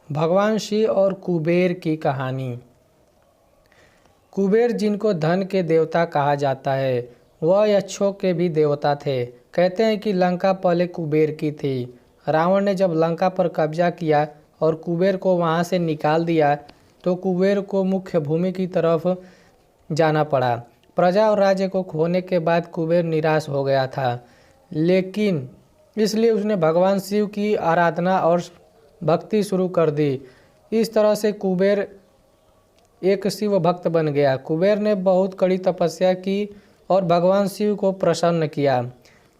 भगवान शिव और कुबेर की कहानी। कुबेर, जिनको धन के देवता कहा जाता है, वह यक्षों के भी देवता थे। कहते हैं कि लंका पहले कुबेर की थी। रावण ने जब लंका पर कब्जा किया और कुबेर को वहां से निकाल दिया तो कुबेर को मुख्य भूमि की तरफ जाना पड़ा। प्रजा और राज्य को खोने के बाद कुबेर निराश हो गया था, लेकिन इसलिए उसने भगवान शिव की आराधना और भक्ति शुरू कर दी। इस तरह से कुबेर एक शिव भक्त बन गया। कुबेर ने बहुत कड़ी तपस्या की और भगवान शिव को प्रसन्न किया।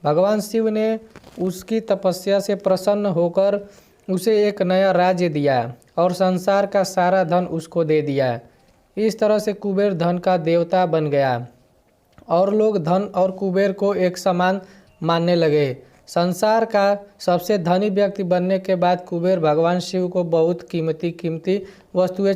भगवान शिव ने उसकी तपस्या से प्रसन्न होकर उसे एक नया राज्य दिया और संसार का सारा धन उसको दे दिया। इस तरह से कुबेर धन का देवता बन गया और लोग धन और कुबेर को एक समान मानने लगे। संसार का सबसे धनी व्यक्ति बनने के बाद कुबेर भगवान शिव को बहुत कीमती वस्तुएं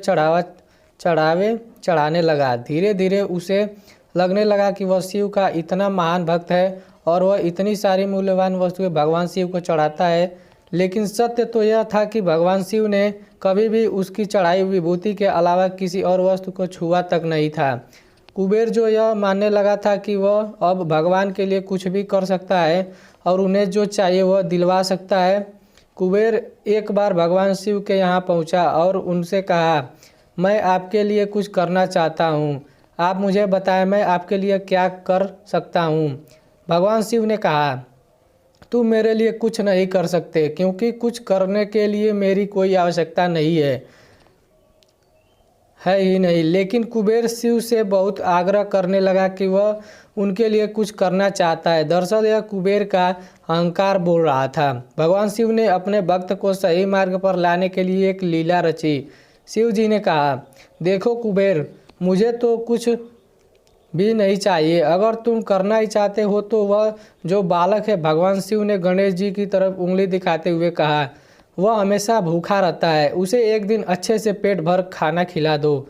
चढ़ाने लगा। धीरे धीरे उसे लगने लगा कि वह शिव का इतना महान भक्त है और वह इतनी सारी मूल्यवान वस्तुएं भगवान शिव को चढ़ाता है। लेकिन सत्य तो यह था कि भगवान शिव ने कभी भी उसकी चढ़ाई विभूति के अलावा किसी और वस्तु को छुआ तक नहीं था। कुबेर जो यह मानने लगा था कि वह अब भगवान के लिए कुछ भी कर सकता है और उन्हें जो चाहिए वह दिलवा सकता है। कुबेर एक बार भगवान शिव के यहाँ पहुँचा और उनसे कहा, मैं आपके लिए कुछ करना चाहता हूँ, आप मुझे बताएं मैं आपके लिए क्या कर सकता हूँ। भगवान शिव ने कहा, तुम मेरे लिए कुछ नहीं कर सकते, क्योंकि कुछ करने के लिए मेरी कोई आवश्यकता नहीं है ही नहीं। लेकिन कुबेर शिव से बहुत आग्रह करने लगा कि वह उनके लिए कुछ करना चाहता है। दरअसल यह कुबेर का अहंकार बोल रहा था। भगवान शिव ने अपने भक्त को सही मार्ग पर लाने के लिए एक लीला रची। शिव जी ने कहा, देखो कुबेर, मुझे तो कुछ भी नहीं चाहिए, अगर तुम करना ही चाहते हो तो वह जो बालक है, भगवान शिव ने गणेश जी की तरफ उंगली दिखाते हुए कहा, वह हमेशा भूखा रहता है, उसे एक दिन अच्छे से पेट भर खाना खिला दो,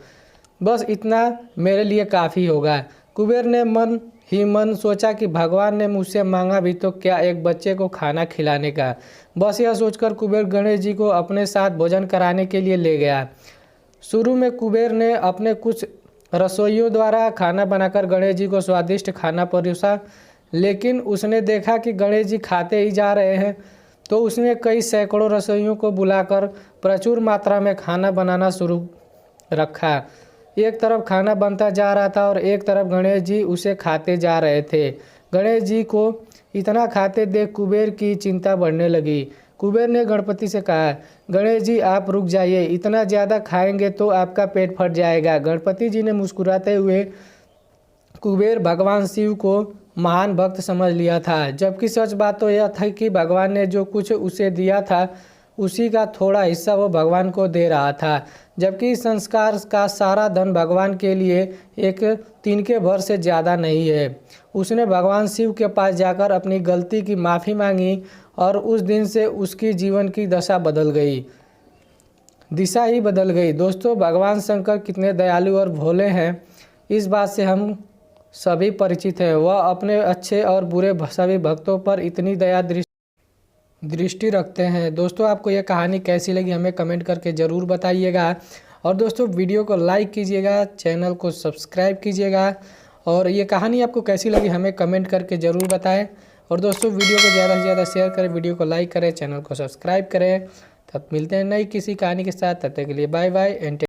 बस इतना मेरे लिए काफ़ी होगा। कुबेर ने मन ही मन सोचा कि भगवान ने मुझसे मांगा भी तो क्या, एक बच्चे को खाना खिलाने का। बस यह सोचकर कुबेर गणेश जी को अपने साथ भोजन कराने के लिए ले गया। शुरू में कुबेर ने अपने कुछ रसोइयों द्वारा खाना बनाकर गणेश जी को स्वादिष्ट खाना परोसा, लेकिन उसने देखा कि गणेश जी खाते ही जा रहे हैं, तो उसने कई सैकड़ों रसोइयों को बुलाकर प्रचुर मात्रा में खाना बनाना शुरू रखा। एक तरफ खाना बनता जा रहा था और एक तरफ गणेश जी उसे खाते जा रहे थे। गणेश जी को इतना खाते देख कुबेर की चिंता बढ़ने लगी। कुबेर ने गणपति से कहा, गणेश जी आप रुक जाइए, इतना ज़्यादा खाएंगे तो आपका पेट फट जाएगा। गणपति जी ने मुस्कुराते हुए कुबेर भगवान शिव को महान भक्त समझ लिया था, जबकि सच बात तो यह था कि भगवान ने जो कुछ उसे दिया था उसी का थोड़ा हिस्सा वो भगवान को दे रहा था, जबकि संस्कार का सारा धन भगवान के लिए एक तिनके भर से ज़्यादा नहीं है। उसने भगवान शिव के पास जाकर अपनी गलती की माफ़ी मांगी और उस दिन से उसकी जीवन की दिशा ही बदल गई। दोस्तों, भगवान शंकर कितने दयालु और भोले हैं, इस बात से हम सभी परिचित हैं। वह अपने अच्छे और बुरे सभी भक्तों पर इतनी दया दृष्टि रखते हैं। दोस्तों, आपको यह कहानी कैसी लगी हमें कमेंट करके ज़रूर बताइएगा। और दोस्तों, वीडियो को लाइक कीजिएगा, चैनल को सब्सक्राइब कीजिएगा। और ये कहानी आपको कैसी लगी हमें कमेंट करके ज़रूर बताएं। और दोस्तों, वीडियो को ज़्यादा से ज़्यादा शेयर करें, वीडियो को लाइक करें, चैनल को सब्सक्राइब करें। तब मिलते हैं नई किसी कहानी के साथ, तब तक के लिए बाय बाय एंड